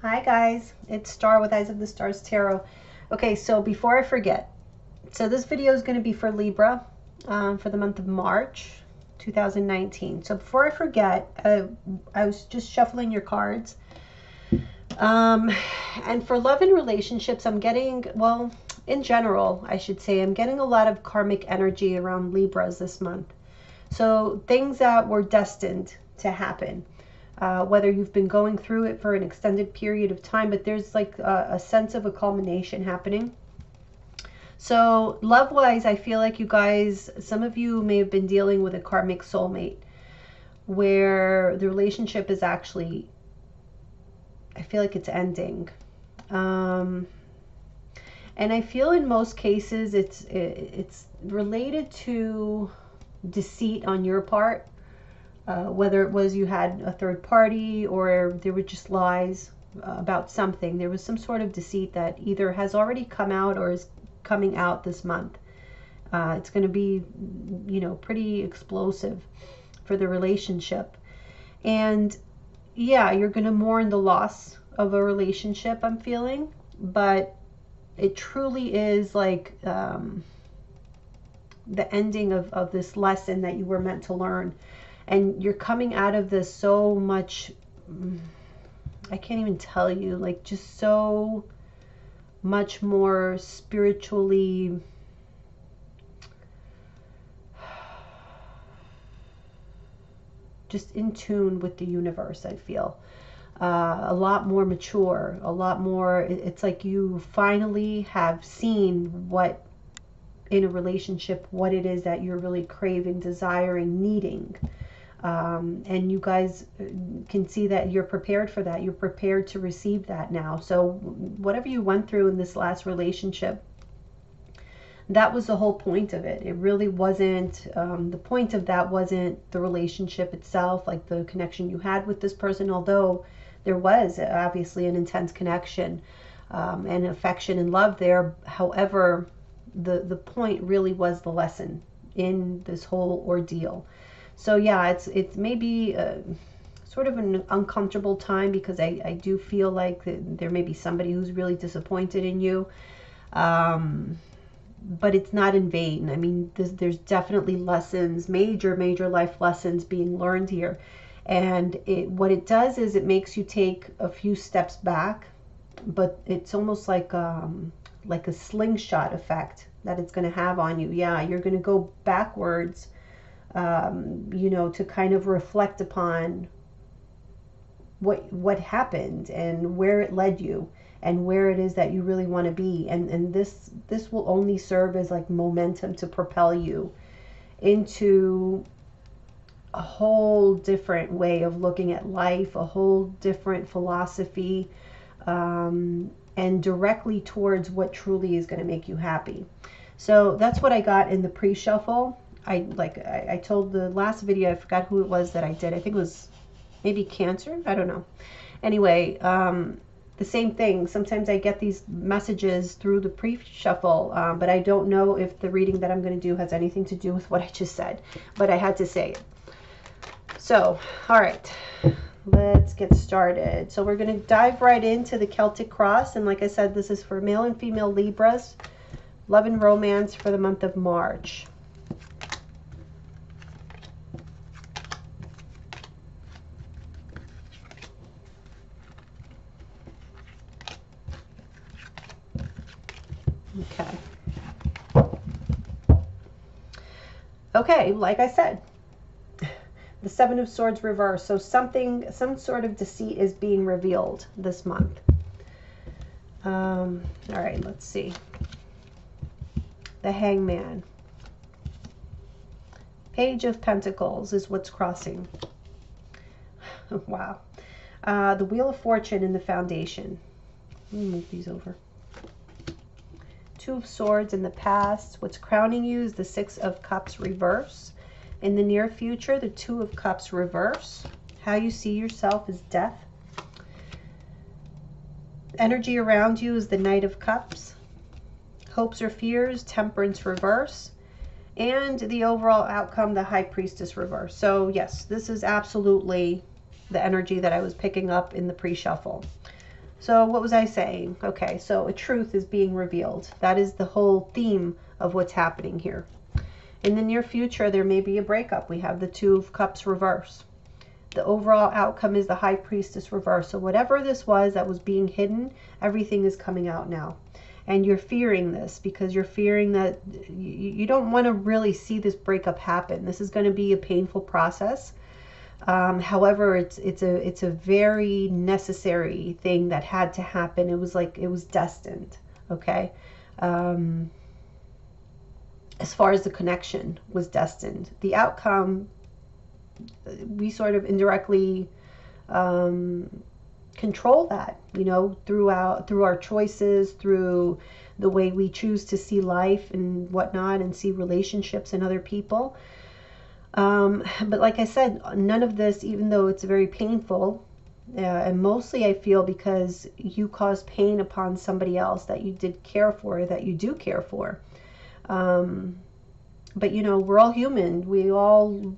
Hi guys, it's Star with Eyes of the Stars Tarot. Okay, so before I forget, so this video is going to be for Libra for the month of March 2019. So before I forget, I was just shuffling your cards. And for love and relationships, I'm getting, well, in general, I should say, I'm getting a lot of karmic energy around Libras this month. So things that were destined to happen. Whether you've been going through it for an extended period of time, but there's like a sense of a culmination happening. So love-wise, I feel like you guys, some of you may have been dealing with a karmic soulmate where the relationship is actually, I feel like it's ending. And I feel in most cases it's related to deceit on your part. Whether it was you had a third party or there were just lies about something. There was some sort of deceit that either has already come out or is coming out this month. It's going to be, you know, pretty explosive for the relationship. And yeah, you're going to mourn the loss of a relationship, I'm feeling. But it truly is like the ending of this lesson that you were meant to learn. And you're coming out of this so much, I can't even tell you, like just so much more spiritually just in tune with the universe, I feel. A lot more mature, a lot more, it's like you finally have seen what in a relationship, what it is that you're really craving, desiring, needing. And you guys can see that you're prepared for that. You're prepared to receive that now. So whatever you went through in this last relationship, that was the whole point of it. It really wasn't, the point of that wasn't the relationship itself, like the connection you had with this person, although there was obviously an intense connection and affection and love there. However, the point really was the lesson in this whole ordeal. So yeah, it's maybe sort of an uncomfortable time because I do feel like there may be somebody who's really disappointed in you. But it's not in vain. I mean, there's definitely lessons, major life lessons being learned here. And what it does is it makes you take a few steps back, but it's almost like a slingshot effect that it's going to have on you. Yeah, you're going to go backwards, you know, to kind of reflect upon what happened and where it led you and where it is that you really want to be. And this will only serve as like momentum to propel you into a whole different way of looking at life, a whole different philosophy, and directly towards what truly is going to make you happy. So that's what I got in the pre-shuffle. I told the last video, I forgot who it was that I did. I think it was maybe Cancer. I don't know. Anyway, the same thing. Sometimes I get these messages through the pre-shuffle, but I don't know if the reading that I'm going to do has anything to do with what I just said. But I had to say it. So, all right. Let's get started. So we're going to dive right into the Celtic cross. And like I said, this is for male and female Libras. Love and romance for the month of March. Okay. Okay, like I said, the Seven of Swords reversed. So some sort of deceit is being revealed this month. All right, let's see. The Hangman. Page of Pentacles is what's crossing. Wow. The Wheel of Fortune in the Foundation. Let me move these over. Two of Swords in the past. What's crowning you is the Six of Cups reverse. In the near future, the Two of Cups reverse. How you see yourself is death. Energy around you is the Knight of Cups. Hopes or fears, Temperance reverse. And the overall outcome, the High Priestess reverse. So yes, this is absolutely the energy that I was picking up in the pre-shuffle. So what was I saying? Okay, so a truth is being revealed. That is the whole theme of what's happening here. In the near future, there may be a breakup. We have the Two of Cups reverse. The overall outcome is the High Priestess reverse. So whatever this was that was being hidden, everything is coming out now. And you're fearing this because you're fearing that you don't want to really see this breakup happen. This is going to be a painful process. However, it's a very necessary thing that had to happen. It was like it was destined. Okay. As far as the connection was destined, the outcome, we sort of indirectly control that, you know, through our choices, through the way we choose to see life and whatnot, and see relationships and other people. But like I said, none of this, even though it's very painful, and mostly I feel because you caused pain upon somebody else that you did care for, that you do care for. But you know, we're all human. We all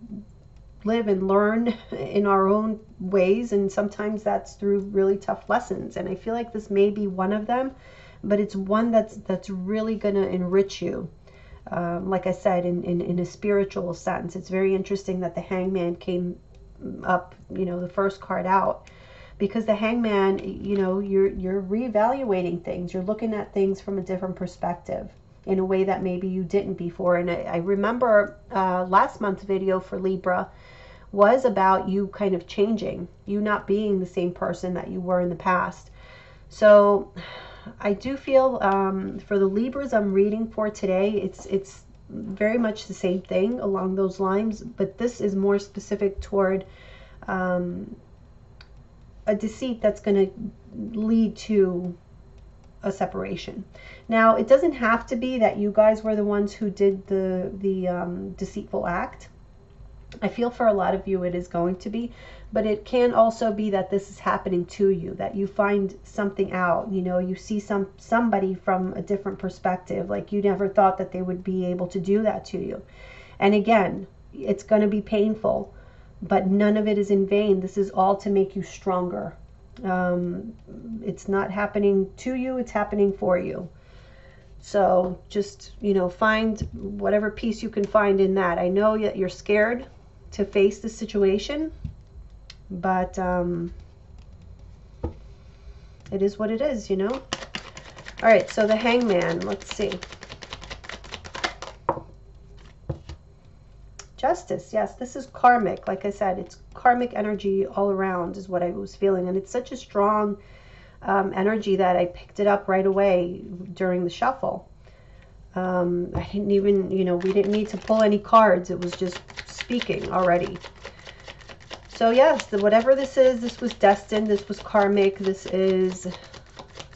live and learn in our own ways, and sometimes that's through really tough lessons. And I feel like this may be one of them, but it's one that's really going to enrich you. Like I said, in a spiritual sense. It's very interesting that the Hangman came up, you know, the first card out, because the Hangman, you know, you're reevaluating things. You're looking at things from a different perspective in a way that maybe you didn't before. And I remember last month's video for Libra was about you kind of changing, you not being the same person that you were in the past. So I do feel for the Libras I'm reading for today, it's very much the same thing along those lines, but this is more specific toward a deceit that's going to lead to a separation. Now, it doesn't have to be that you guys were the ones who did the deceitful act. I feel for a lot of you it is going to be, but it can also be that this is happening to you, that you find something out, you know, you see somebody from a different perspective, like you never thought that they would be able to do that to you. And again, it's going to be painful, but none of it is in vain. This is all to make you stronger. It's not happening to you, it's happening for you. So just, you know, find whatever peace you can find in that. I know that you're scared to face the situation, but it is what it is, you know. All right, so the Hangman, let's see. Justice, yes, this is karmic. Like I said, it's karmic energy all around is what I was feeling, and it's such a strong energy that I picked it up right away during the shuffle. I didn't even, you know, we didn't need to pull any cards. It was just speaking already. So yes, whatever this is, this was destined, this was karmic, this is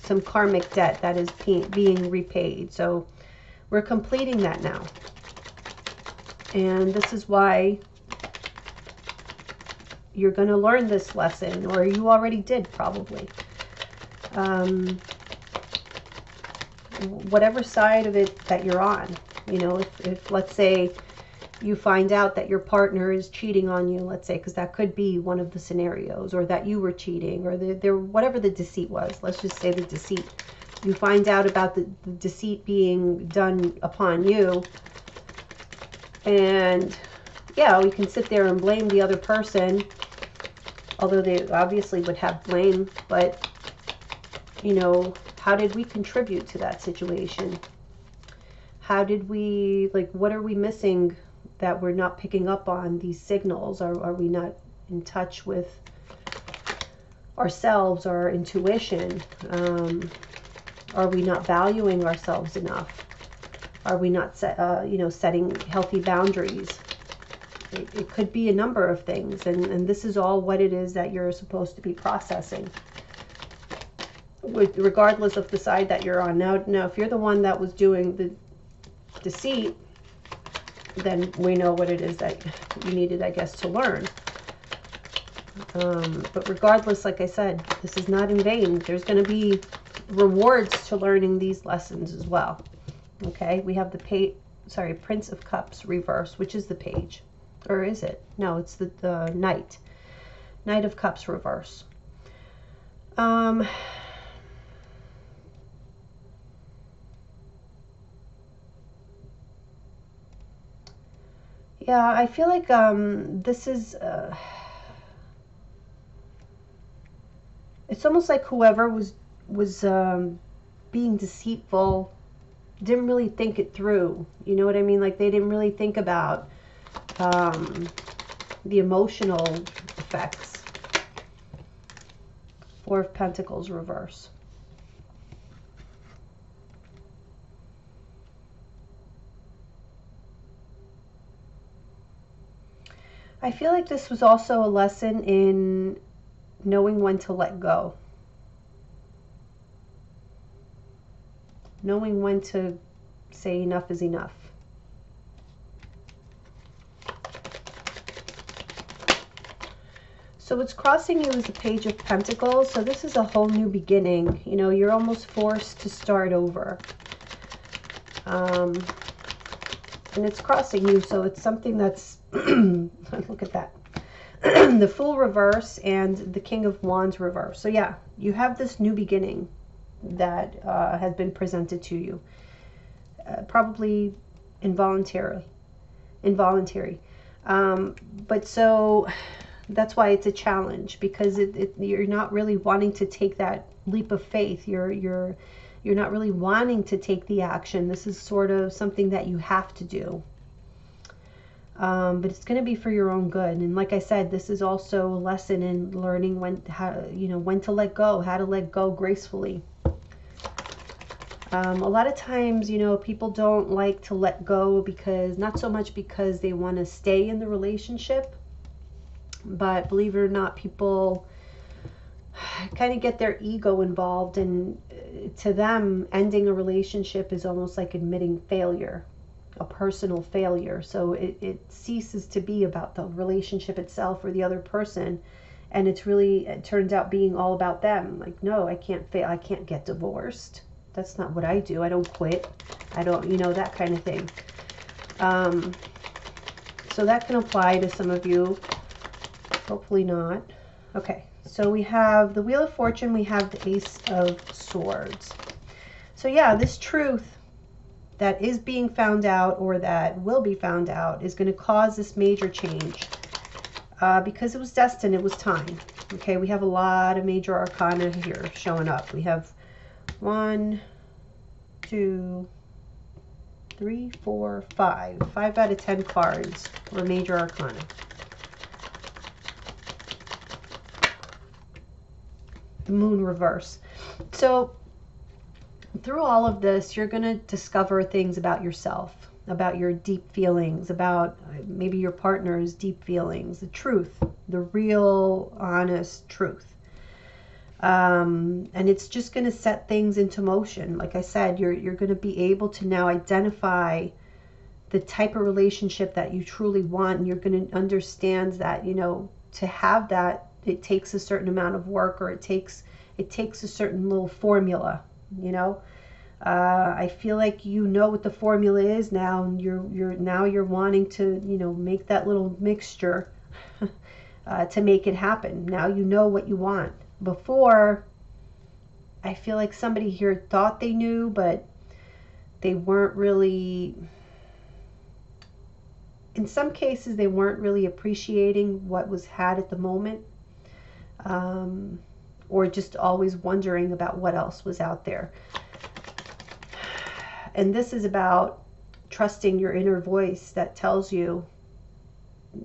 some karmic debt that is being repaid. So we're completing that now. And this is why you're going to learn this lesson, or you already did probably. Whatever side of it that you're on, you know, if let's say you find out that your partner is cheating on you, let's say, because that could be one of the scenarios, or that you were cheating, or whatever the deceit was, let's just say the deceit. You find out about the deceit being done upon you, and yeah, we can sit there and blame the other person, although they obviously would have blame, but you know, how did we contribute to that situation? How did we, like, what are we missing that we're not picking up on these signals? Are we not in touch with ourselves, our intuition? Are we not valuing ourselves enough? Are we not you know, setting healthy boundaries? It could be a number of things, and this is all what it is that you're supposed to be processing, regardless of the side that you're on. Now, if you're the one that was doing the deceit, then we know what it is that you needed, I guess, to learn. But regardless, like I said, this is not in vain. There's going to be rewards to learning these lessons as well. Okay, we have the Prince of Cups reverse, which is the Page. Or is it? No, it's the Knight. Knight of Cups reverse. Yeah, I feel like this is, it's almost like whoever was being deceitful didn't really think it through. You know what I mean? Like they didn't really think about the emotional effects. Four of Pentacles reverse. I feel like this was also a lesson in knowing when to let go. Knowing when to say enough is enough. So what's crossing you is the Page of Pentacles. So this is a whole new beginning. You know, you're almost forced to start over. And it's crossing you, so it's something that's, look at that. The Fool reverse and the King of Wands reverse. So yeah, you have this new beginning that has been presented to you. Probably involuntary. But so that's why it's a challenge, because you're not really wanting to take that leap of faith. You're not really wanting to take the action. This is sort of something that you have to do. But it's going to be for your own good. And like I said, this is also a lesson in learning when to let go, how to let go gracefully. A lot of times, people don't like to let go because, not so much because they want to stay in the relationship, but believe it or not, people kind of get their ego involved, and to them, ending a relationship is almost like admitting failure, a personal failure. So it ceases to be about the relationship itself or the other person, and it turns out being all about them. Like, no, I can't fail. I can't get divorced. That's not what I do. I don't quit. I don't, that kind of thing. So that can apply to some of you. Hopefully not. Okay, so we have the Wheel of Fortune. We have the Ace of Swords. So yeah, this truth that is being found out, or that will be found out, is going to cause this major change. Because it was destined, it was time. Okay, we have a lot of major arcana here showing up. We have 1, 2, 3, 4, 5. 5 out of 10 cards were major arcana. The Moon reverse. So through all of this, you're going to discover things about yourself, about your deep feelings, about maybe your partner's deep feelings, the truth, the real, honest truth. And it's just going to set things into motion. Like I said, you're going to be able to now identify the type of relationship that you truly want, and you're going to understand that, to have that, it takes a certain amount of work, or it takes a certain little formula. I feel like what the formula is now, and you're wanting to make that little mixture to make it happen. Now you know what you want. Before, I feel like somebody here thought they knew, but they weren't really, in some cases, they weren't really appreciating what was had at the moment, or just always wondering about what else was out there. And this is about trusting your inner voice that tells you,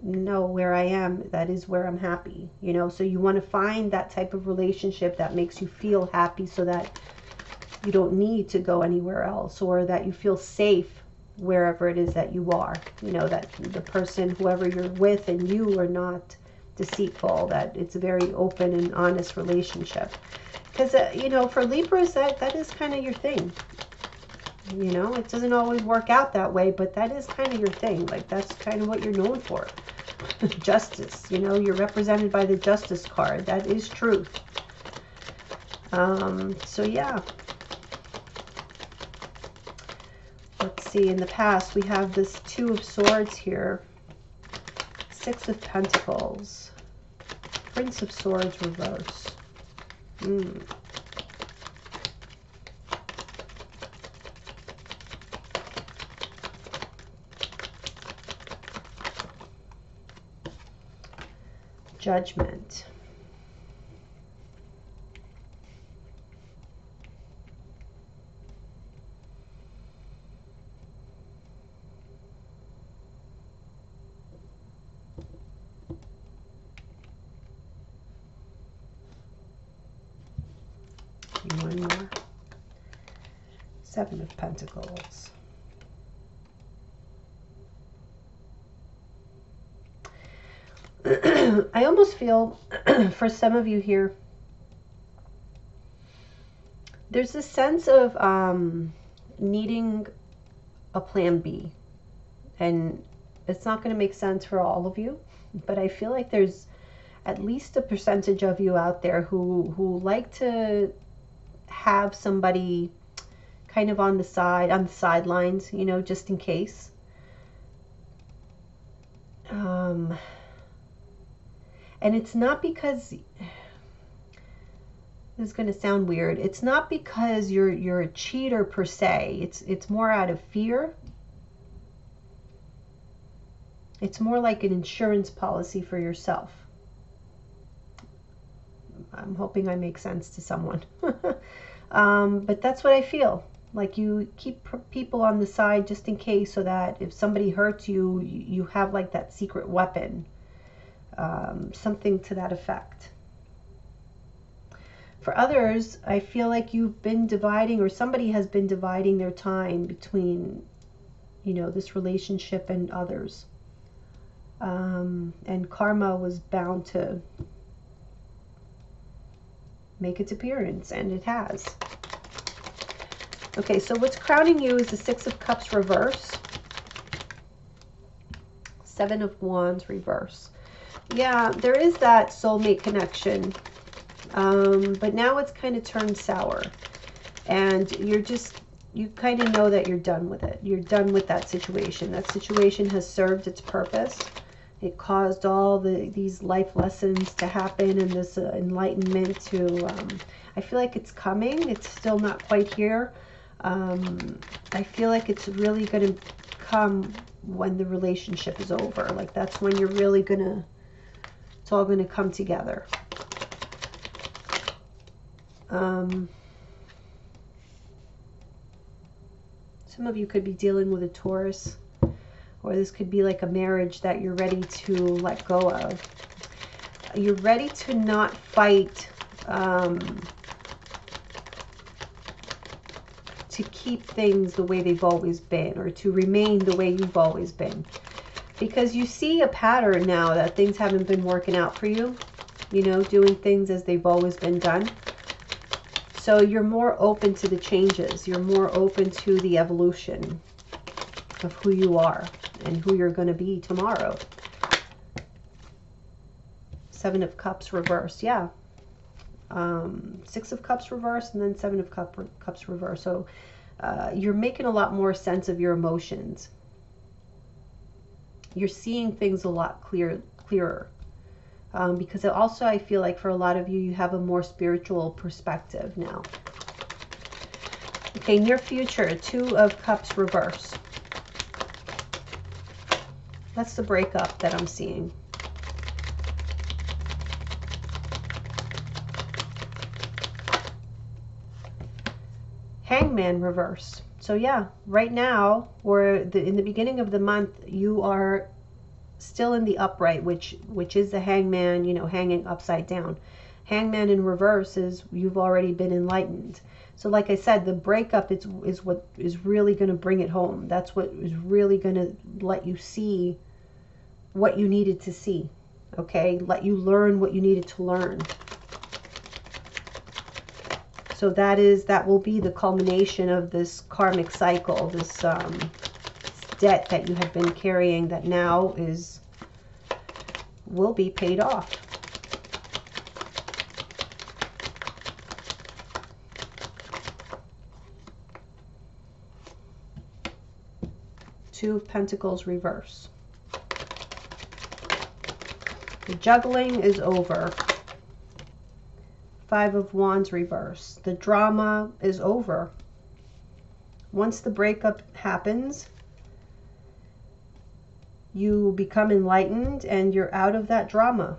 no, where I am, that is where I'm happy. So you want to find that type of relationship that makes you feel happy, so that you don't need to go anywhere else, or that you feel safe wherever it is that you are. That the person, whoever you're with, and you are not deceitful, that it's a very open and honest relationship. Because, for Libras, that is kind of your thing. It doesn't always work out that way, but that is kind of your thing. Like, that's kind of what you're known for. Justice, you're represented by the Justice card. That is truth. So yeah. Let's see, in the past, we have this 2 of Swords here. 6 of Pentacles. Prince of Swords reverse. Judgment. One more. Seven of Pentacles. I almost feel for some of you here, there's this sense of needing a plan B. And it's not going to make sense for all of you, but I feel like there's at least a percentage of you out there who like to have somebody kind of on the side, on the sidelines, you know, just in case. And it's not because, this is going to sound weird, it's not because you're a cheater per se. It's more out of fear. It's more like an insurance policy for yourself. I'm hoping I make sense to someone. But that's what I feel. Like you keep people on the side just in case, so that if somebody hurts you, you have like that secret weapon. Something to that effect. For others, I feel like you've been dividing, or somebody has been dividing their time between, you know, this relationship and others. And karma was bound to make its appearance, and it has. Okay, so what's crowning you is the Six of Cups reverse, Seven of Wands reverse. Yeah, there is that soulmate connection, but now it's kind of turned sour, and you kind of know that you're done with it. You're done with that situation. That situation has served its purpose. It caused all these life lessons to happen, and this enlightenment to, I feel like it's coming. It's still not quite here. I feel like it's really going to come when the relationship is over. Like that's when you're really going to, it's all going to come together. Some of you could be dealing with a Taurus, or this could be like a marriage that you're ready to let go of. You're ready to not fight to keep things the way they've always been, or to remain the way you've always been. Because you see a pattern now that things haven't been working out for you, you know, doing things as they've always been done. So you're more open to the changes. You're more open to the evolution of who you are and who you're going to be tomorrow. Seven of Cups reverse. Yeah. Six of Cups reverse, and then Seven of Cups reverse. So you're making a lot more sense of your emotions. You're seeing things a lot clearer. Because also I feel like for a lot of you, you have a more spiritual perspective now. Okay, near future, Two of Cups reverse. That's the breakup that I'm seeing. Hangman reverse. So yeah, right now, or in the beginning of the month, you are still in the upright, which is the hangman, you know, hanging upside down. Hangman in reverse is you've already been enlightened. So like I said, the breakup is what is really going to bring it home. That's what is really going to let you see what you needed to see. Okay, let you learn what you needed to learn. So that will be the culmination of this karmic cycle, this debt that you have been carrying that now will be paid off. Two of Pentacles reverse. The juggling is over. Five of Wands reverse. The drama is over. Once the breakup happens, you become enlightened and you're out of that drama.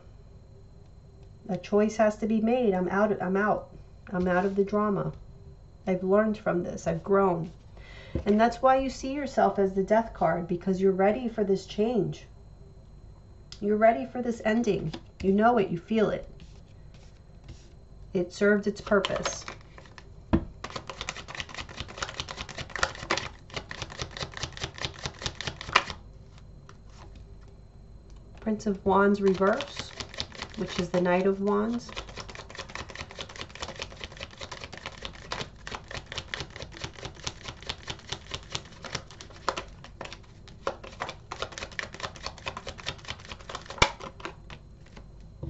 A choice has to be made. I'm out. I'm out of the drama. I've learned from this. I've grown. And that's why you see yourself as the Death card, because you're ready for this change. You're ready for this ending. You know it. You feel it. It served its purpose. Prince of Wands reverse, which is the Knight of Wands.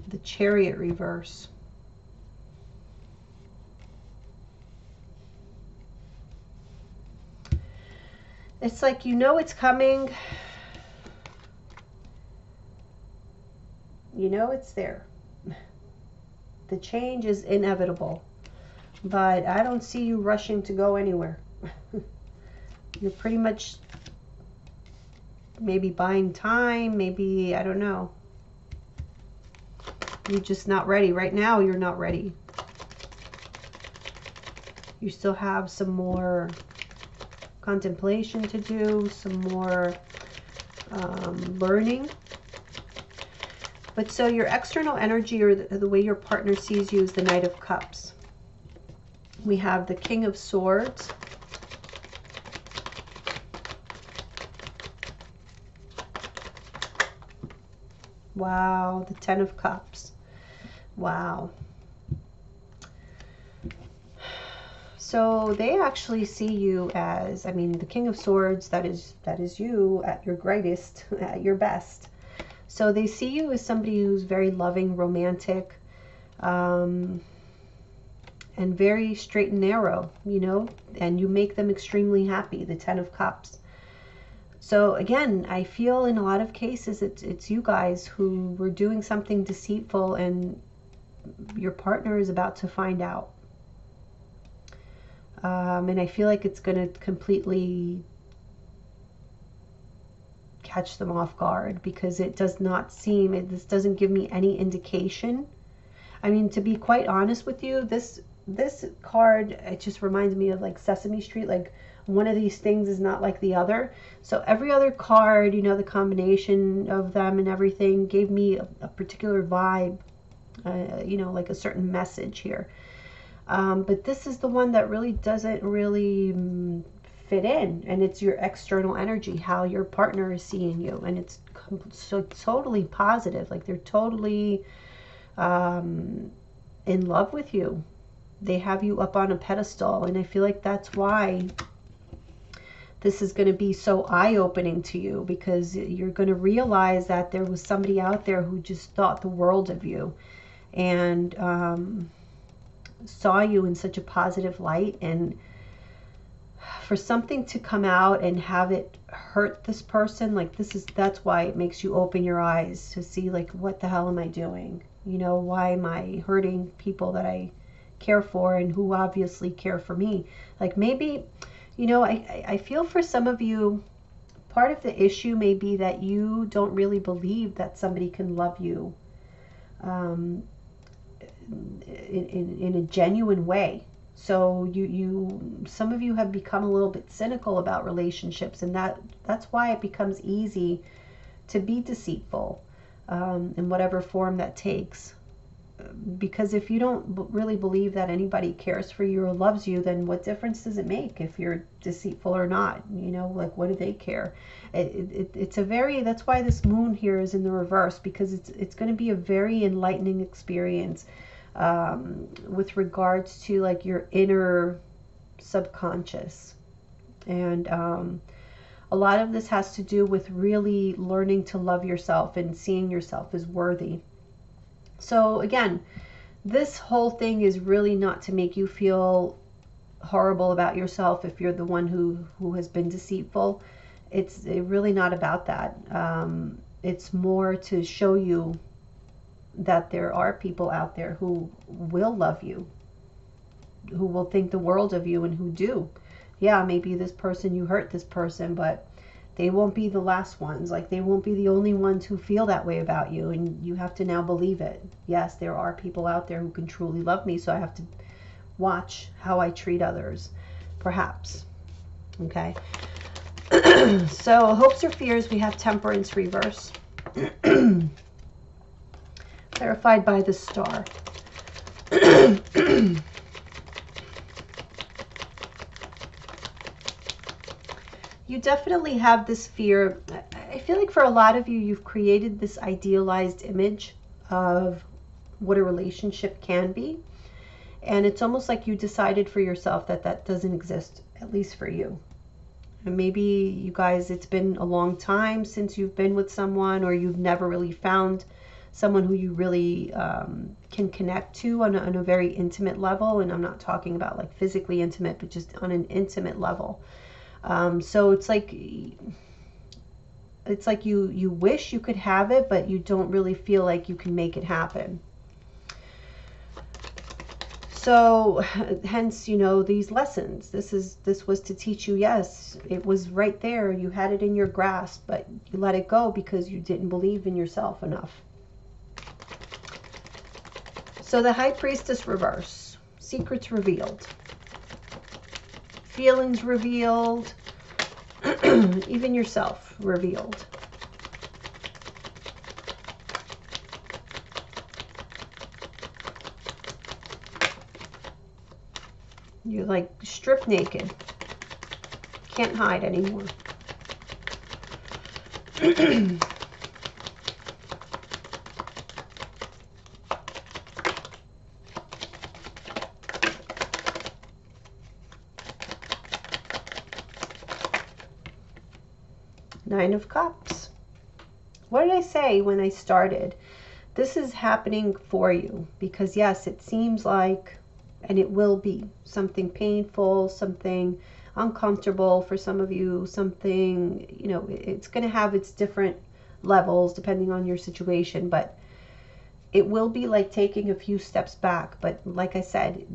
The Chariot reverse. It's like you know it's coming. You know it's there. The change is inevitable. But I don't see you rushing to go anywhere. You're pretty much maybe buying time, maybe, I don't know. You're just not ready. Right now, you're not ready. You still have some more contemplation to do, some more learning. But so your external energy, or the way your partner sees you, is the Knight of Cups. We have the King of Swords. Wow, the Ten of Cups. Wow. So they actually see you as, I mean, the King of Swords, that is you at your greatest, at your best. So they see you as somebody who's very loving, romantic, and very straight and narrow, you know, and you make them extremely happy, the Ten of Cups. So again, I feel in a lot of cases it's you guys who were doing something deceitful, and your partner is about to find out. And I feel like it's going to completely catch them off guard, because it does not seem, this doesn't give me any indication. I mean, to be quite honest with you, this card, it just reminds me of like Sesame Street, like one of these things is not like the other. So every other card, you know, the combination of them and everything gave me a particular vibe, you know, like a certain message here. But this is the one that really doesn't really fit in, and it's your external energy, how your partner is seeing you, and it's so totally positive, like they're totally in love with you. They have you up on a pedestal, and I feel like that's why this is going to be so eye-opening to you, because you're going to realize that there was somebody out there who just thought the world of you, and saw you in such a positive light. And for something to come out and have it hurt this person, like that's why it makes you open your eyes to see, like, what the hell am I doing? You know, why am I hurting people that I care for and who obviously care for me? Like, maybe, you know, I feel for some of you, part of the issue may be that you don't really believe that somebody can love you in a genuine way. So some of you have become a little bit cynical about relationships, and that's why it becomes easy to be deceitful in whatever form that takes. Because if you don't really believe that anybody cares for you or loves you, then what difference does it make if you're deceitful or not? You know, like, what do they care? It's a very, that's why this moon here is in the reverse, because it's going to be a very enlightening experience with regards to, like, your inner subconscious. And a lot of this has to do with really learning to love yourself and seeing yourself as worthy. So again, this whole thing is really not to make you feel horrible about yourself if you're the one who has been deceitful. It's really not about that. It's more to show you that there are people out there who will love you, who will think the world of you, and who do. Yeah, maybe this person, you hurt this person, but They won't be the last ones. Like, they won't be the only ones who feel that way about you, and you have to now believe it. Yes, there are people out there who can truly love me, so I have to watch how I treat others, perhaps. Okay. So, hopes or fears, we have Temperance reverse. Clarified by the Star. You definitely have this fear. I feel like for a lot of you, you've created this idealized image of what a relationship can be. And it's almost like you decided for yourself that that doesn't exist, at least for you. And maybe you guys, it's been a long time since you've been with someone, or you've never really found someone who you really can connect to on a very intimate level. And I'm not talking about like physically intimate, but just on an intimate level. So it's like you wish you could have it, but you don't really feel like you can make it happen. So hence, you know, these lessons. This was to teach you, yes, it was right there. You had it in your grasp, but you let it go because you didn't believe in yourself enough. So the High Priestess reverse. Secrets revealed. Feelings revealed, even yourself revealed. You're like stripped naked. Can't hide anymore. Nine of Cups. What did I say when I started? This is happening for you because, yes, it seems like, and it will be, something painful, something uncomfortable for some of you, something, you know, it's going to have its different levels depending on your situation, but it will be like taking a few steps back. But like I said,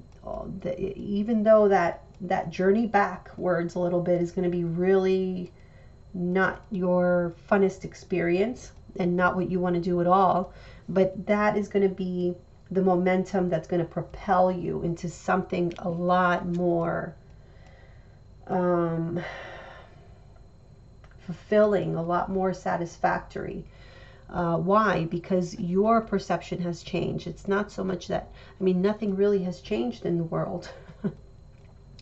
even though that journey backwards a little bit is going to be really not your funnest experience and not what you want to do at all, but that is going to be the momentum that's going to propel you into something a lot more fulfilling, a lot more satisfactory. Why? Because your perception has changed. It's not so much that, I mean, nothing really has changed in the world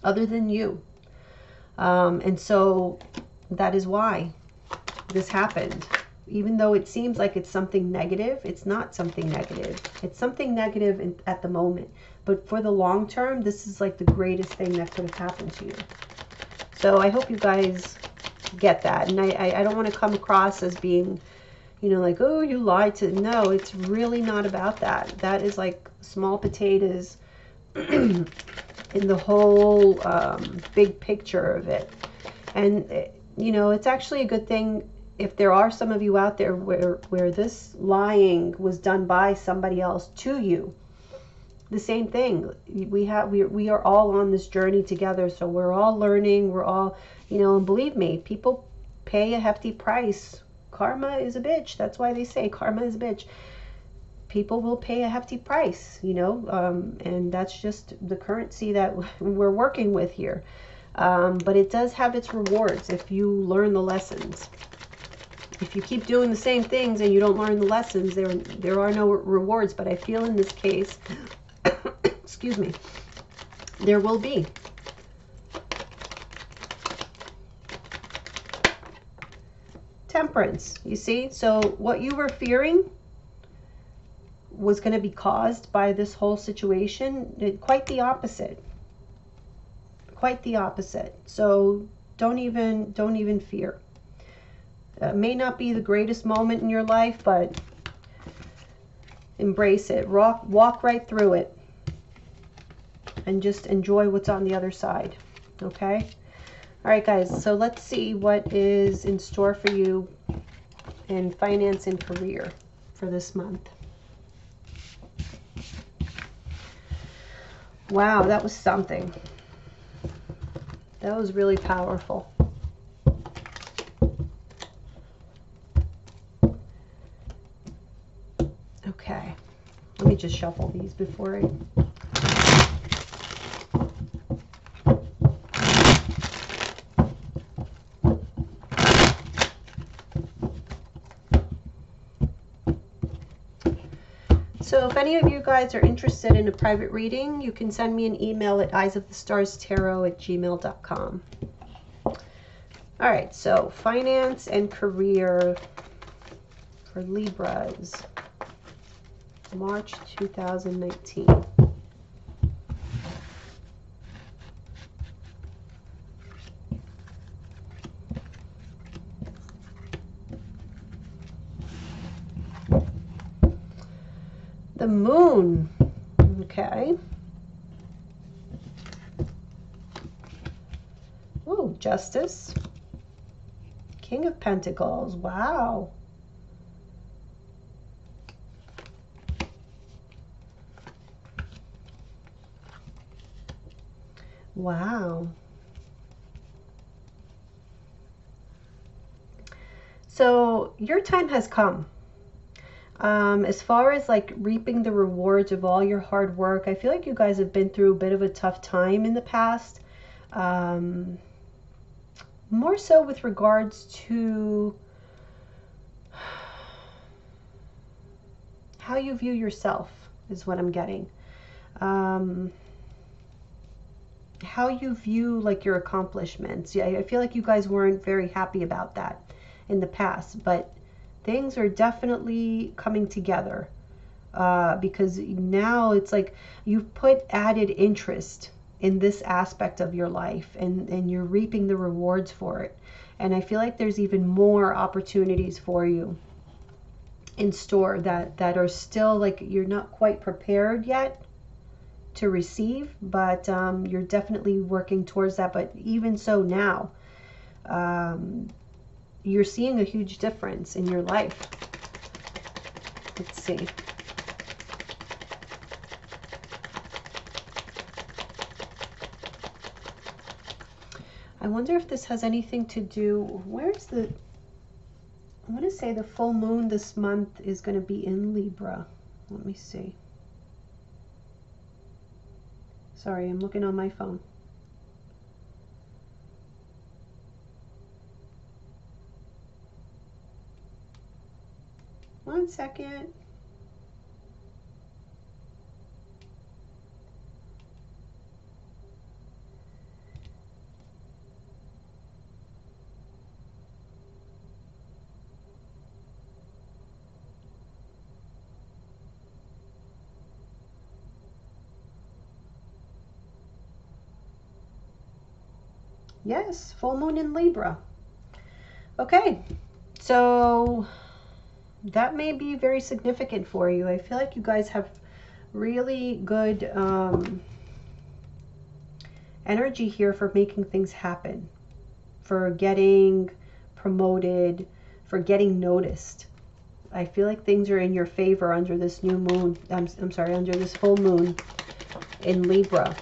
other than you. And so that is why this happened. Even though it seems like it's something negative, it's not something negative. It's something negative at the moment. But for the long term, this is like the greatest thing that could have happened to you. So I hope you guys get that. And I don't want to come across as being, you know, like, oh, you lied to. No, it's really not about that. That is like small potatoes in the whole big picture of it. And you know, it's actually a good thing if there are some of you out there where this lying was done by somebody else to you. The same thing. We are all on this journey together, so we're all learning. We're all, you know, and believe me, people pay a hefty price. Karma is a bitch. That's why they say karma is a bitch. People will pay a hefty price, you know, and that's just the currency that we're working with here. But it does have its rewards if you learn the lessons. If you keep doing the same things and you don't learn the lessons, there are no rewards. But I feel in this case, excuse me, there will be. Temperance, you see? So what you were fearing was going to be caused by this whole situation. Quite the opposite. Quite the opposite. So don't even fear. May not be the greatest moment in your life, but embrace it. Walk right through it and just enjoy what's on the other side. Okay? All right, guys. So let's see what is in store for you in finance and career for this month. Wow, that was something. That was really powerful. just shuffle these before I... So if any of you guys are interested in a private reading, you can send me an email at eyesofthestarstarot@gmail.com. All right, so finance and career for Libras, March 2019. The moon, okay. Ooh, justice. King of Pentacles, wow. Wow. So your time has come. As far as like reaping the rewards of all your hard work, I feel like you guys have been through a bit of a tough time in the past. More so with regards to how you view yourself is what I'm getting. How you view like your accomplishments. Yeah, I feel like you guys weren't very happy about that in the past, but things are definitely coming together because now it's like you've put added interest in this aspect of your life, and you're reaping the rewards for it. And I feel like there's even more opportunities for you in store that are still like you're not quite prepared yet to receive, but you're definitely working towards that. But even so now, you're seeing a huge difference in your life. Let's see. I wonder if this has anything to do, where's the, I want to say the full moon this month is going to be in Libra. Let me see. Sorry, I'm looking on my phone. One second. Yes, full moon in Libra. Okay, so that may be very significant for you. I feel like you guys have really good energy here for making things happen, for getting promoted, for getting noticed. I feel like things are in your favor under this new moon. I'm sorry, under this full moon in Libra.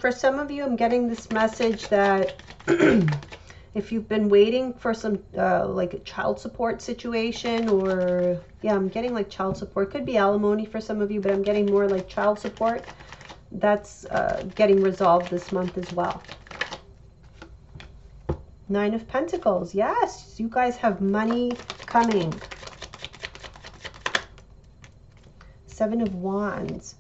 For some of you, I'm getting this message that if you've been waiting for some like a child support situation, or yeah, I'm getting like child support. Could be alimony for some of you, but I'm getting more like child support. That's getting resolved this month as well. Nine of Pentacles. Yes, you guys have money coming. Seven of Wands.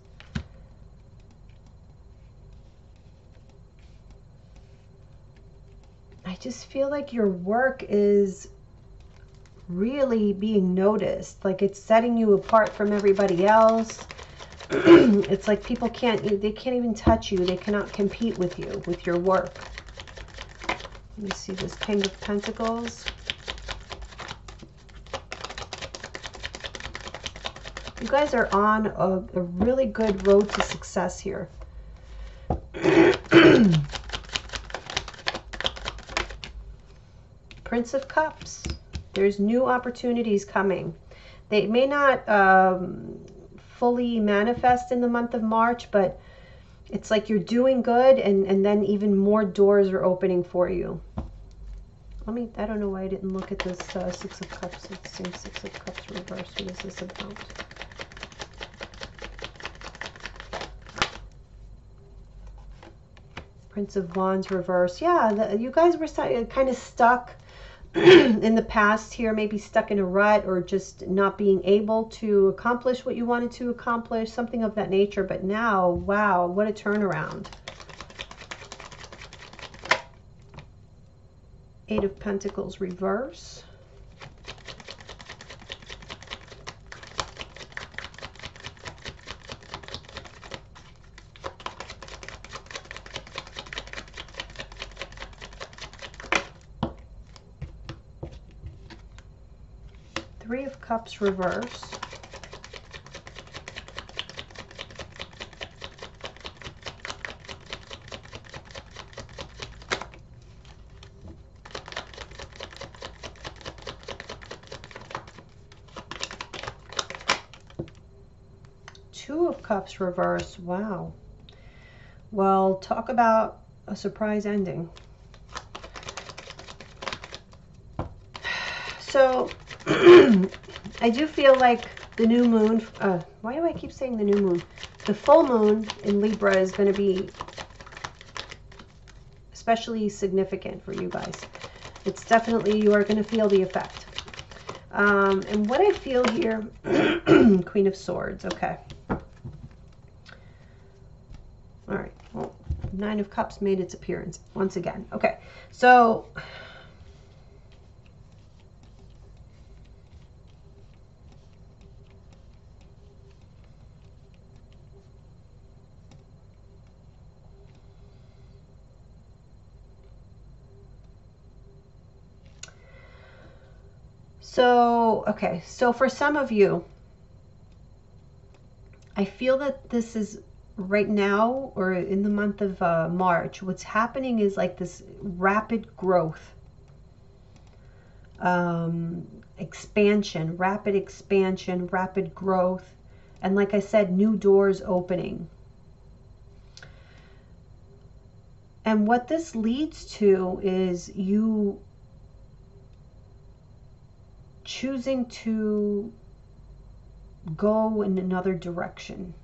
I just feel like your work is really being noticed. Like it's setting you apart from everybody else. It's like people they can't even touch you. They cannot compete with you, with your work. Let me see this King of Pentacles. You guys are on a really good road to success here. Prince of Cups. There's new opportunities coming. They may not fully manifest in the month of March, but it's like you're doing good, and then even more doors are opening for you. I don't know why I didn't look at this Six of Cups. It's the same Six of Cups reversed. What is this about? Prince of Wands reverse. Yeah, you guys were kind of stuck in the past here, maybe stuck in a rut or just not being able to accomplish what you wanted to accomplish, something of that nature. But now, wow, what a turnaround. Eight of Pentacles reverse. Three of Cups reverse. Two of Cups reverse. Wow. Well, talk about a surprise ending. So I do feel like the new moon, why do I keep saying the new moon? The full moon in Libra is going to be especially significant for you guys. It's definitely, you are going to feel the effect. And what I feel here, Queen of Swords, okay. All right, well, Nine of Cups made its appearance once again. Okay, so okay, so for some of you, I feel that this is right now, or in the month of March, what's happening is like this rapid growth, expansion, rapid growth, and like I said, new doors opening. And what this leads to is you choosing to go in another direction,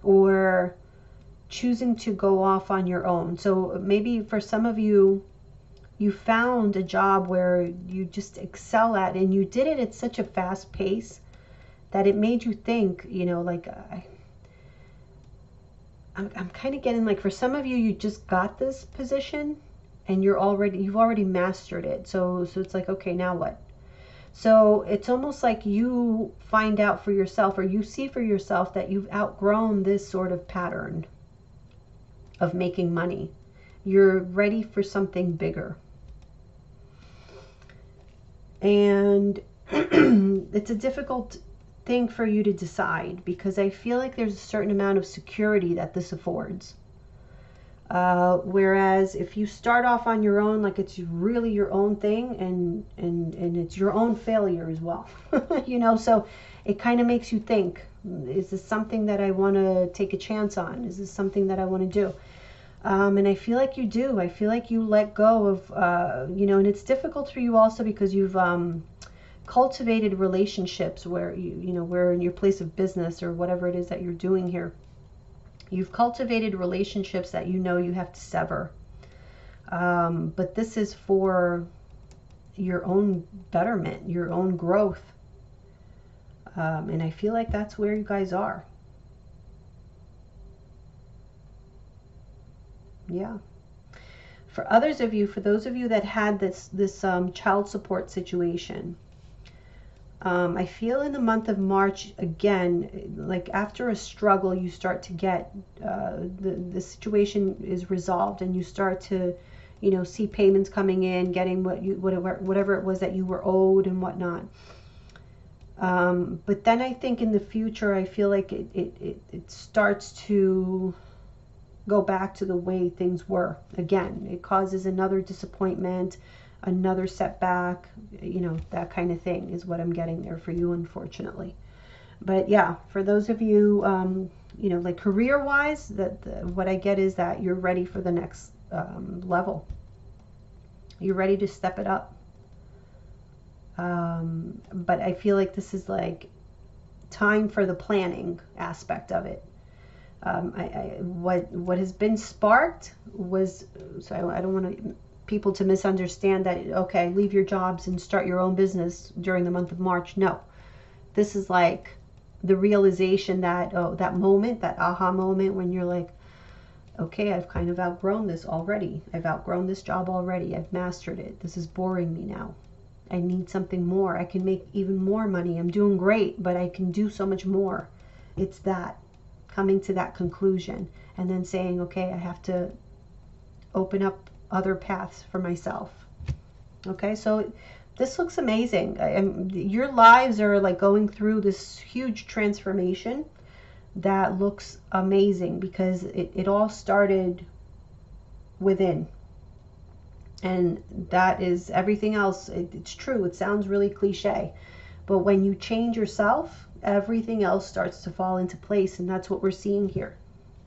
or choosing to go off on your own. So maybe for some of you, you found a job where you just excel at, and you did it at such a fast pace that it made you think, you know, like I'm kind of getting like, for some of you, you just got this position and you've already mastered it. So it's like, okay, now what? So it's almost like you find out for yourself, or you see for yourself, that you've outgrown this sort of pattern of making money. You're ready for something bigger. And it's a difficult thing for you to decide, because I feel like there's a certain amount of security that this affords. Whereas if you start off on your own, like it's really your own thing, and it's your own failure as well, you know, so it kind of makes you think, is this something that I want to take a chance on? Is this something that I want to do? And I feel like you do. I feel like you let go of, you know, and it's difficult for you also because you've cultivated relationships where you know, where in your place of business or whatever it is that you're doing here, you've cultivated relationships that you know you have to sever. But this is for your own betterment, your own growth. And I feel like that's where you guys are. Yeah. For others of you, for those of you that had this child support situation, I feel in the month of March, again, like after a struggle, you start to get, the situation is resolved, and you start to, you know, see payments coming in, getting whatever it was that you were owed and whatnot. But then I think in the future, I feel like it starts to go back to the way things were. Again, it causes another disappointment, another setback, you know, that kind of thing is what I'm getting there for you, unfortunately. But yeah, for those of you, you know, like career-wise, what I get is that you're ready for the next level. You're ready to step it up. But I feel like this is like time for the planning aspect of it. What has been sparked was, so I don't want people to misunderstand that, okay, leave your jobs and start your own business during the month of March. No, this is like the realization that, oh, that moment, that aha moment when you're like, okay, I've kind of outgrown this already. I've outgrown this job already. I've mastered it. This is boring me now. I need something more. I can make even more money. I'm doing great, but I can do so much more. It's that, coming to that conclusion and then saying, okay, I have to open up other paths for myself. Okay, so this looks amazing. Your lives are like going through this huge transformation that looks amazing because it all started within. And that is everything else. It's true. It sounds really cliche. But when you change yourself, everything else starts to fall into place. And that's what we're seeing here.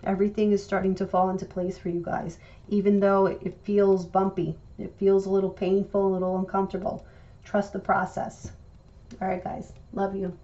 Everything is starting to fall into place for you guys. Even though it feels bumpy. It feels a little painful, a little uncomfortable. Trust the process. All right, guys. Love you.